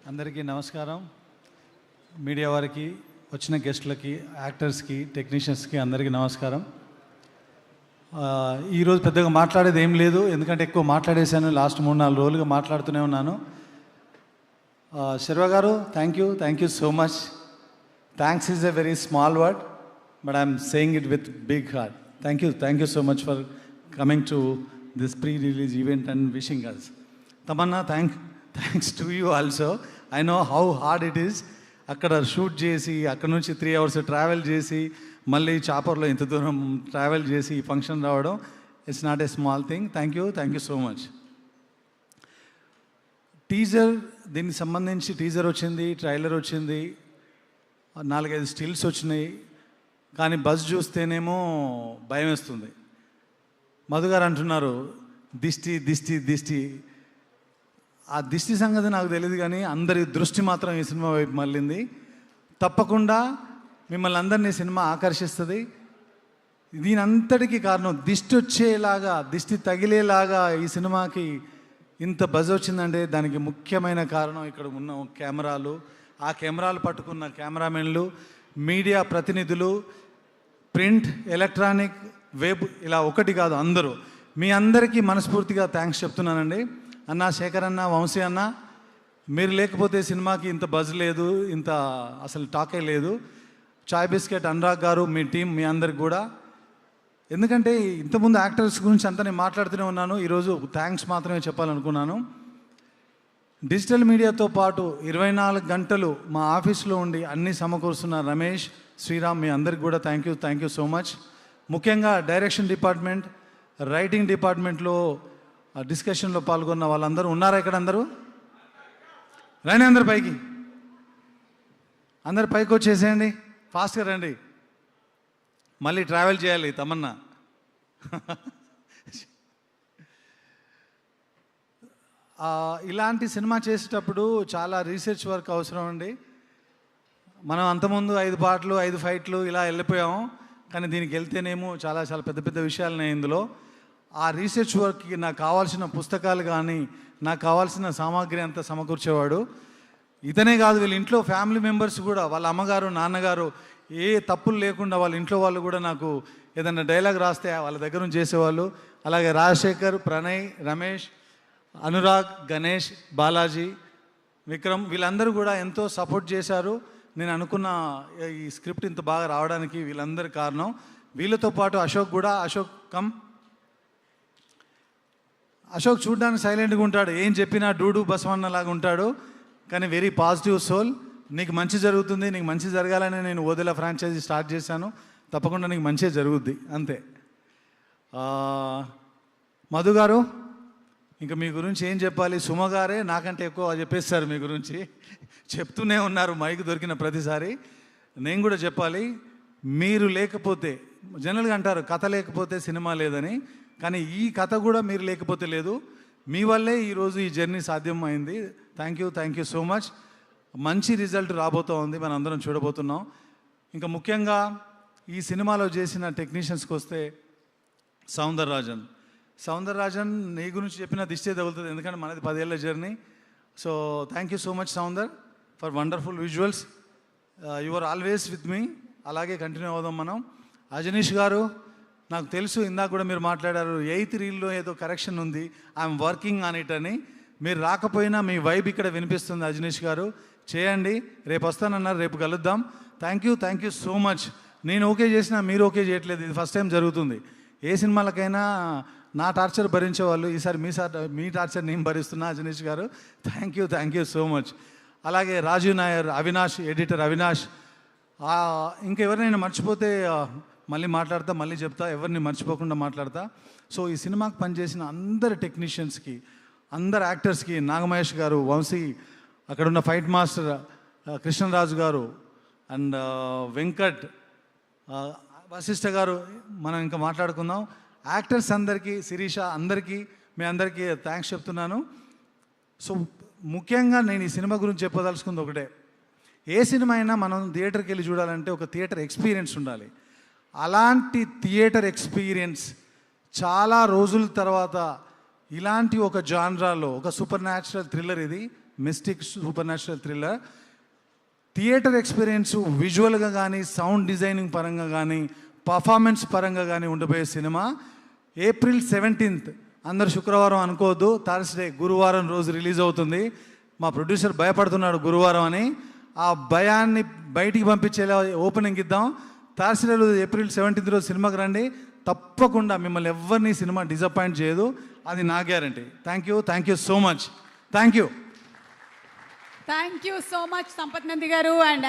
అందరికీ నమస్కారం. మీడియా వారికి, వచ్చిన గెస్టులకి, యాక్టర్స్కి, టెక్నీషియన్స్కి అందరికీ నమస్కారం. ఈరోజు పెద్దగా మాట్లాడేది ఏం లేదు, ఎందుకంటే ఎక్కువ మాట్లాడేశాను. లాస్ట్ 3-4 రోజులుగా మాట్లాడుతూనే ఉన్నాను. Sharwa garu, thank you so much. Thanks is a very small word, but I'm saying it with big heart. Thank you so much for coming to this pre-release event and wishing us. Tamannaah, thanks to you also. I know how hard it is. అక్కడ shoot చేసి, అక్కడ నుంచి 3 hours travel చేసి, మళ్ళీ చాపర్లో ఇంత దూరం travel చేసి ఈ ఫంక్షన్ రావడం, it's not a small thing. Thank you so much. Teaser, దీనికి సంబంధించి టీజర్ వచ్చింది, ట్రైలర్ వచ్చింది, 4-5 స్టిల్స్ వచ్చినాయి. కానీ బజ్ చూస్తేనేమో భయం వేస్తుంది. మధు గారు అంటున్నారు దిష్టి. ఆ దిష్టి సంగతి నాకు తెలియదు, కానీ అందరి దృష్టి మాత్రం ఈ సినిమా వైపు మళ్ళింది. తప్పకుండా మిమ్మల్ని అందరినీ సినిమా ఆకర్షిస్తుంది. దీని అంతటికీ కారణం దిష్టి తగిలేలాగా ఈ సినిమాకి ఇంత బజ్ వచ్చిందంటే దానికి ముఖ్యమైన కారణం ఇక్కడ ఉన్న కెమెరాలు, ఆ కెమెరాలు పట్టుకున్న కెమెరామెన్లు, మీడియా ప్రతినిధులు, ప్రింట్, ఎలక్ట్రానిక్, వెబ్, ఇలా ఒకటి కాదు, అందరూ. మీ అందరికీ మనస్ఫూర్తిగా థ్యాంక్స్ చెప్తున్నానండి. అన్న శేఖర్ అన్న, వంశీ అన్న, మీరు లేకపోతే సినిమాకి ఇంత బజ్ లేదు, ఇంత అసలు టాకే లేదు. చాయ్ బిస్కెట్ అనురాగ్ గారు, మీ టీం, మీ అందరికి కూడా. ఎందుకంటే ఇంతకుముందు యాక్టర్స్ గురించి అంతా నేను మాట్లాడుతూనే ఉన్నాను. ఈరోజు థ్యాంక్స్ మాత్రమే చెప్పాలనుకున్నాను. డిజిటల్ మీడియాతో పాటు 24 గంటలు మా ఆఫీస్లో ఉండి అన్నీ సమకూరుస్తున్న రమేష్, శ్రీరామ్, మీ అందరికి కూడా థ్యాంక్ యూ సో మచ్. ముఖ్యంగా డైరెక్షన్ డిపార్ట్మెంట్, రైటింగ్ డిపార్ట్మెంట్లో డిస్కషన్లో పాల్గొన్న వాళ్ళందరూ ఉన్నారా? ఇక్కడ అందరూ రండి, అందరు పైకి వచ్చేసేయండి, ఫాస్ట్గా రండి. మళ్ళీ ట్రావెల్ చేయాలి తమన్నా. ఇలాంటి సినిమా చేసేటప్పుడు చాలా రీసెర్చ్ వర్క్ అవసరం అండి. మనం అంతకుముందు 5 పాటలు, 5 ఫైట్లు ఇలా వెళ్ళిపోయాము. కానీ దీనికి వెళ్తేనేమో చాలా పెద్ద విషయాలున్నాయి ఇందులో. ఆ రీసెర్చ్ వర్క్కి నాకు కావాల్సిన పుస్తకాలు కానీ, నాకు కావాల్సిన సామాగ్రి అంతా సమకూర్చేవాడు. ఇతనే కాదు, వీళ్ళ ఇంట్లో ఫ్యామిలీ మెంబర్స్ కూడా, వాళ్ళ అమ్మగారు, నాన్నగారు, ఏ తప్పులు లేకుండా వాళ్ళ ఇంట్లో వాళ్ళు కూడా నాకు ఏదైనా డైలాగ్ రాస్తే వాళ్ళ దగ్గర నుంచి చేసేవాళ్ళు. అలాగే రాజశేఖర్, ప్రణయ్, రమేష్, అనురాగ్, గణేష్, బాలాజీ, విక్రమ్, వీళ్ళందరూ కూడా ఎంతో సపోర్ట్ చేశారు. నేను అనుకున్న ఈ స్క్రిప్ట్ ఇంత బాగా రావడానికి వీళ్ళందరి కారణం. వీళ్ళతో పాటు అశోక్ కూడా. అశోక్ చూడడానికి సైలెంట్గా ఉంటాడు, ఏం చెప్పినా డూడు బసవన్నలాగా ఉంటాడు, కానీ వెరీ పాజిటివ్ సోల్. నీకు మంచి జరుగుతుంది, నీకు మంచి జరగాలని నేను ఓదెలా ఫ్రాంచైజీ స్టార్ట్ చేశాను. తప్పకుండా నీకు మంచిగా జరుగుద్ది, అంతే. మధు గారు, ఇంకా మీ గురించి ఏం చెప్పాలి? సుమ గారే నాకంటే ఎక్కువ చెప్పేస్తారు మీ గురించి, చెప్తూనే ఉన్నారు మైక్ దొరికిన ప్రతిసారి. నేను కూడా చెప్పాలి, మీరు లేకపోతే, జనరల్గా అంటారు కథ లేకపోతే సినిమా లేదని, కానీ ఈ కథ కూడా మీరు లేకపోతే లేదు. మీ వల్లే ఈరోజు ఈ జర్నీ సాధ్యం అయింది. Thank you so much. మంచి రిజల్ట్ రాబోతూ ఉంది, మనం అందరం చూడబోతున్నాం. ఇంకా ముఖ్యంగా ఈ సినిమాలో చేసిన టెక్నీషియన్స్కి వస్తే, సౌందరరాజన్ నీ గురించి చెప్పిన దిష్టే తగులుతుంది, ఎందుకంటే మనది 10 ఏళ్ళ journey. So thank you so much Soundar for wonderful visuals. You are always with me. అలాగే కంటిన్యూ అవుదాం మనం. అజనీష్ గారు, నాకు తెలుసు, ఇందాక కూడా మీరు మాట్లాడారు 8th రీల్లో ఏదో కరెక్షన్ ఉంది, ఐఎమ్ వర్కింగ్ ఆన్ ఇట్ అని. మీరు రాకపోయినా మీ వైబ్ ఇక్కడ వినిపిస్తుంది. అజనీష్ గారు చేయండి, రేపు వస్తానన్నారు, రేపు కలుద్దాం. Thank you so much. నేను ఓకే చేసినా మీరు ఓకే చేయట్లేదు, ఇది ఫస్ట్ టైం జరుగుతుంది. ఏ సినిమాలకైనా నా టార్చర్ భరించేవాళ్ళు, ఈసారి మీ టార్చర్ నేను భరిస్తున్నా. అజనీష్ గారు థ్యాంక్ యూ సో మచ్. అలాగే రాజీవ్ నాయర్, అవినాష్, ఎడిటర్ అవినాష్. ఇంకెవరినైనా మర్చిపోతే మళ్ళీ మాట్లాడతా, మళ్ళీ చెప్తా, ఎవరిని మర్చిపోకుండా మాట్లాడతా. సో ఈ సినిమాకి పనిచేసిన అందరి టెక్నీషియన్స్కి, అందరు యాక్టర్స్కి, నాగమహేష్ గారు, వంశీ, అక్కడున్న ఫైట్ మాస్టర్ కృష్ణరాజు గారు, అండ్ వెంకట్, వశిష్ఠ గారు, మనం ఇంకా మాట్లాడుకుందాం. యాక్టర్స్ అందరికీ, శిరీష, మీ అందరికీ థ్యాంక్స్ చెప్తున్నాను. సో ముఖ్యంగా నేను ఈ సినిమా గురించి చెప్పదలుచుకుంది ఒకటే, ఏ సినిమా అయినా మనం థియేటర్కి వెళ్ళి చూడాలంటే ఒక థియేటర్ ఎక్స్పీరియన్స్ ఉండాలి. అలాంటి థియేటర్ ఎక్స్పీరియన్స్ చాలా రోజుల తర్వాత ఇలాంటి ఒక జాన్రాలో, ఒక సూపర్ న్యాచురల్ థ్రిల్లర్ ఇది mystic supernatural thriller. Theatre experience విజువల్గా కానీ, సౌండ్ డిజైనింగ్ పరంగా కానీ, పర్ఫార్మెన్స్ పరంగా కానీ ఉండబోయే సినిమా. April 17th, అందరు శుక్రవారం అనుకోవద్దు, థర్స్డే గురువారం రోజు రిలీజ్ అవుతుంది. మా ప్రొడ్యూసర్ భయపడుతున్నాడు గురువారం అని. ఆ భయాన్ని బయటికి పంపించేలా ఓపెనింగ్ ఇద్దాం. థర్స్డే రోజు April 17th రోజు సినిమాకి రండి. తప్పకుండా మిమ్మల్ని ఎవరిని సినిమా డిసప్పాయింట్ చేయదు, అది నా guarantee. Thank you so much. Thank you so much Sampath Nandi గారు. అండ్